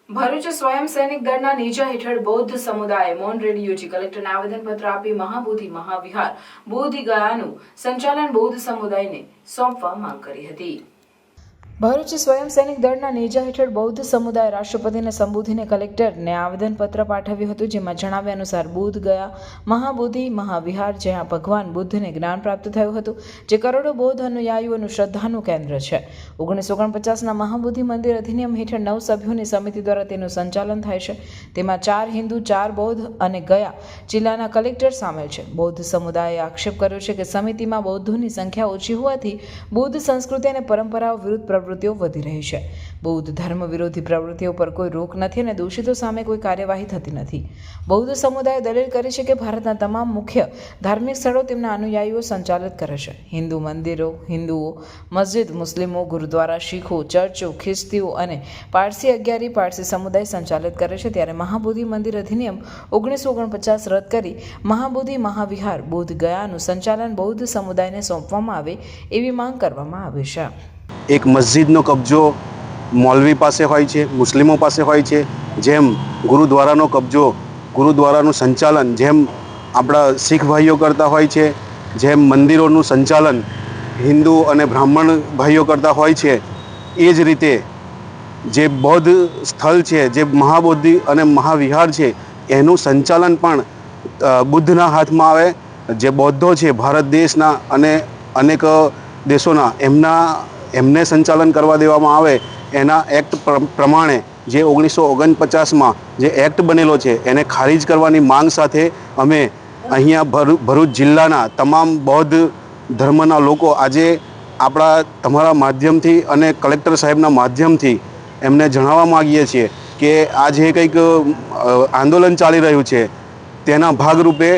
ભરૂચ સ્વયં સૈનિક દળના નેજા હેઠળ બૌદ્ધ સમુદાયે મૌન રેલી યોજી કલેક્ટરને આવેદનપત્ર આપી મહાબોધિ મહાવિહાર બોધિ ગયાનું સંચાલન બૌદ્ધ સમુદાયને સોંપવા માંગ કરી હતી. ભરૂચ સ્વયં સૈનિક દળના નેજા હેઠળ બૌદ્ધ સમુદાય રાષ્ટ્રપતિને સંબોધીને કલેક્ટરને આવેદનપત્ર પાઠવ્યું હતું, જેમાં જણાવ્યા અનુસાર બોધ ગયા મહાબોધિ મહાવિહાર જ્યાં ભગવાન બુદ્ધને જ્ઞાન પ્રાપ્ત થયું હતું, જે કરોડો બૌદ્ધ અનુયાયીઓનું શ્રદ્ધાનું કેન્દ્ર છે. 1949ના મહાબોધિ મંદિર અધિનિયમ હેઠળ 9 સભ્યોની સમિતિ દ્વારા તેનું સંચાલન થાય છે. તેમાં 4 હિન્દુ, 4 બૌદ્ધ અને ગયા જિલ્લાના કલેક્ટર સામેલ છે. બૌદ્ધ સમુદાયે આક્ષેપ કર્યો છે કે સમિતિમાં બૌદ્ધોની સંખ્યા ઓછી હોવાથી બૌદ્ધ સંસ્કૃતિ અને પરંપરાઓ વિરુદ્ધ પ્રવૃત્તિઓ વધી રહી છે. બૌદ્ધ ધર્મ વિરોધી પ્રવૃત્તિઓ પર કોઈ રોક નથી અને દોષિતો સામે કોઈ કાર્યવાહી થતી નથી. બૌદ્ધ સમુદાયે દલીલ કરી છે કે ભારતના તમામ મુખ્ય ધાર્મિક સ્થળો તેમના અનુયાયીઓ સંચાલિત કરે છે. હિન્દુ મંદિરો, હિન્દુઓ, મસ્જિદ, મુસ્લિમો, ગુરુદ્વારા, શીખો, ચર્ચો, ખ્રિસ્તીઓ અને પારસી અગિયારી પારસી સમુદાય સંચાલિત કરે છે. ત્યારે મહાબોધિ મંદિર અધિનિયમ 1949 રદ કરી મહાબોધિ મહાવિહાર બોધ ગયાનું સંચાલન બૌદ્ધ સમુદાયને સોંપવામાં આવે એવી માંગ કરવામાં આવી છે. એક મસ્જિદનો કબજો મૌલવી પાસે હોય છે, મુસ્લિમો પાસે હોય છે, જેમ ગુરુદ્વારાનો કબજો, ગુરુદ્વારાનું સંચાલન જેમ આપણા શીખ ભાઈઓ કરતા હોય છે, જેમ મંદિરોનું સંચાલન હિન્દુ અને બ્રાહ્મણ ભાઈઓ કરતા હોય છે, એ જ રીતે જે બૌદ્ધ સ્થળ છે, જે મહાબોધિ અને મહાવિહાર છે, એનું સંચાલન પણ બુદ્ધના હાથમાં આવે. જે બૌદ્ધો છે ભારત દેશના અને અનેક દેશોના એમને સંચાલન કરવા દેવામાં આવે એના એક્ટ પ્રમાણે જે 1949માં જે એક્ટ બનેલો છે એને ખારીજ કરવાની માંગ સાથે અમે અહીંયા ભરૂચ જિલ્લાના તમામ બૌદ્ધ ધર્મના લોકો આજે તમારા માધ્યમથી અને કલેક્ટર સાહેબના માધ્યમથી એમને જણાવવા માગીએ છીએ કે આ જે કંઈક આંદોલન ચાલી રહ્યું છે તેના ભાગરૂપે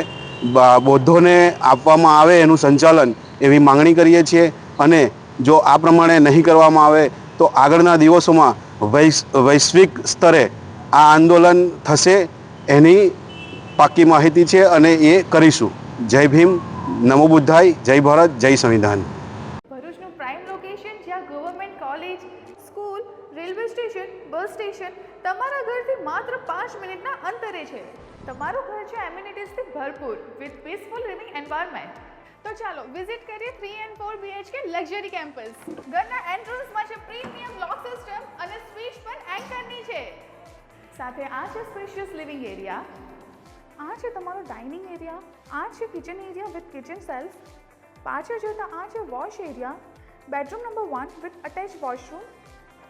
બૌદ્ધોને આપવામાં આવે એનું સંચાલન એવી માંગણી કરીએ છીએ. અને જો આ પ્રમાણે નહીં કરવામાં આવે તો આગળના દિવસોમાં વૈશ્વિક સ્તરે આ આંદોલન થશે એની પાક્કી માહિતી છે અને એ કરીશું. જય ભીમ, નમો બુદ્ધાય, જય ભારત, જય સંવિધાન. ભરૂચનું પ્રાઇમ લોકેશન જ્યાં government college, school, railway station, bus station તમારા ઘરથી માત્ર 5 મિનિટના અંતરે છે. તમારું ઘર છે એમ્યુનિટીઝથી ભરપૂર વિથ પીસફુલ લિવિંગ એન્વાયરમેન્ટ. તો ચાલો વિઝિટ કરીએ 3 and 4 BHK લક્ઝરી કેમ્પસ. ઘરના એન્ટ્રન્સમાં છે પ્રીમિયમ લોક સિસ્ટમ અને સ્વિચ પણ એન્કરની છે. સાથે આ છે સ્પેશિયસ લિવિંગ એરિયા, આ છે તમારો ડાઇનિંગ એરિયા, આ છે kitchen area with kitchen shelf. પાછળ જોતા આ છે wash area, bedroom number 1 with attach washroom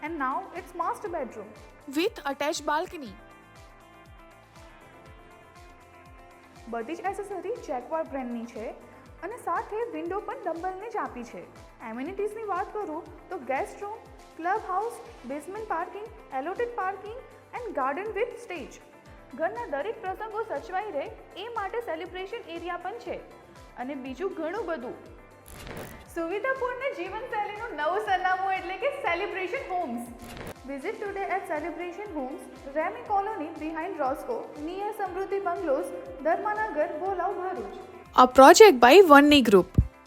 and now it's master bedroom with attach balcony. બધી જ એસેસરી જેક્વાર બ્રાન્ડની છે અને સાથે વિન્ડો પણ ડમ્બલની જ આપી છે. એમ્યુનિટીઝની વાત કરું તો guest room, club house, basement parking, allotted parking and garden with stage. ઘરના દરેક પ્રસંગો સચવાઈ રહે એ માટે સેલિબ્રેશન એરિયા પણ છે અને બીજું ઘણું બધું. સુવિધાપૂર્ણ જીવનશૈલીનું નવું સરનામું એટલે કે celebration homes. Visit today at celebration homes, રેમી કોલોની બિહાઇન્ડ રોસ્કો, near Samruddhi bungalows, Dharmanagar, Bholav, Bharuch. A project by Vanni Group.